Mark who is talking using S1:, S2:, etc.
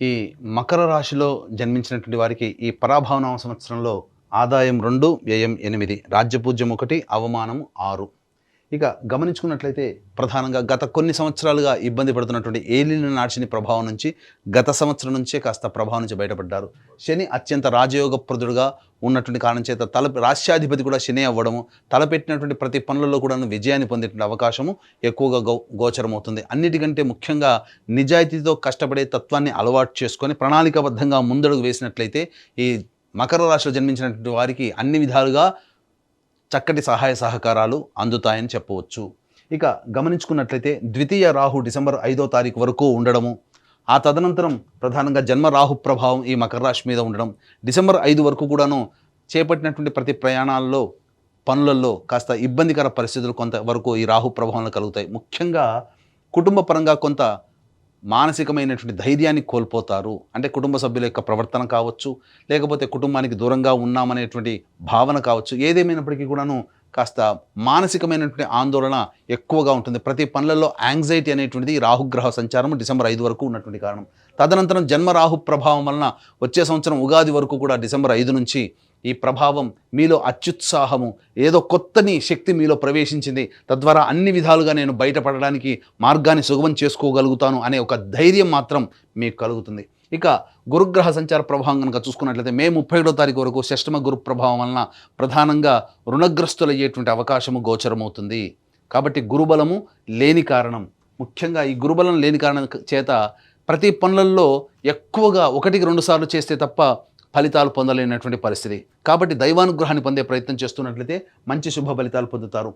S1: ఈ మకర రాశిలో జన్మించినటువంటి వారికి ఈ పరాభవనామ సంవత్సరంలో ఆదాయం 2, వ్యయం 8, రాజ్యపూజ్యం 1, అవమానం 6. ఇక గమనించుకున్నట్లయితే ప్రధానంగా గత కొన్ని సంవత్సరాలుగా ఇబ్బంది పడుతున్నటువంటి ఏలిన నాడిని ప్రభావం నుంచి గత సంవత్సరం నుంచే కాస్త ప్రభావం నుంచి బయటపడ్డారు. శని అత్యంత రాజయోగప్రదుడుగా ఉన్నటువంటి కారణం చేత రాష్ట్రాధిపతి కూడా శని అవ్వడము, తలపెట్టినటువంటి ప్రతి పనులలో కూడా విజయాన్ని పొందేటువంటి అవకాశము ఎక్కువగా గోచరమవుతుంది. అన్నిటికంటే ముఖ్యంగా నిజాయితీతో కష్టపడే తత్వాన్ని అలవాటు చేసుకొని ప్రణాళికాబద్ధంగా ముందడుగు వేసినట్లయితే ఈ మకర రాశిలో జన్మించినటువంటి వారికి అన్ని విధాలుగా చక్కటి సహాయ సహకారాలు అందుతాయని చెప్పవచ్చు. ఇక గమనించుకున్నట్లయితే ద్వితీయ రాహు డిసెంబర్ 5వ తారీఖు వరకు ఉండడము, ఆ తదనంతరం ప్రధానంగా జన్మ రాహు ప్రభావం ఈ మకర రాశి మీద ఉండడం, డిసెంబర్ 5 వరకు కూడాను చేపట్టినటువంటి ప్రతి ప్రయాణాల్లో పనులలో కాస్త ఇబ్బందికర పరిస్థితులు కొంతవరకు ఈ రాహు ప్రభావంలో కలుగుతాయి. ముఖ్యంగా కుటుంబ పరంగా కొంత మానసికమైనటువంటి ధైర్యాన్ని కోల్పోతారు. అంటే కుటుంబ సభ్యుల యొక్క ప్రవర్తన కావచ్చు, లేకపోతే కుటుంబానికి దూరంగా ఉన్నామనేటువంటి భావన కావచ్చు, ఏదేమైనప్పటికీ కూడాను కాస్త మానసికమైనటువంటి ఆందోళన ఎక్కువగా ఉంటుంది. ప్రతి పనులలో యాంగ్జైటీ అనేటువంటిది రాహుగ్రహ సంచారం డిసెంబర్ 5 వరకు ఉన్నటువంటి కారణం. తదనంతరం జన్మ రాహు ప్రభావం వలన వచ్చే సంవత్సరం ఉగాది వరకు కూడా డిసెంబర్ 5 నుంచి ఈ ప్రభావం మీలో అత్యుత్సాహము, ఏదో కొత్తని శక్తి మీలో ప్రవేశించింది, తద్వారా అన్ని విధాలుగా నేను బయటపడడానికి మార్గాన్ని సుగమం చేసుకోగలుగుతాను అనే ఒక ధైర్యం మాత్రం మీకు కలుగుతుంది. ఇక గురుగ్రహ సంచార ప్రభావం కనుక చూసుకున్నట్లయితే మే 31వ తారీఖు వరకు షష్టమ గురు ప్రభావం వలన ప్రధానంగా రుణగ్రస్తులయ్యేటువంటి అవకాశము గోచరమవుతుంది. కాబట్టి గురుబలము లేని కారణం, ముఖ్యంగా ఈ గురుబలం లేని కారణం చేత ప్రతి పనులలో ఎక్కువగా 1-2 సార్లు చేస్తే తప్ప ఫలితాలు పొందలేనటువంటి పరిస్థితి. కాబట్టి దైవానుగ్రహాన్ని పొందే ప్రయత్నం చేస్తున్నట్లయితే మంచి శుభ ఫలితాలు పొందుతారు.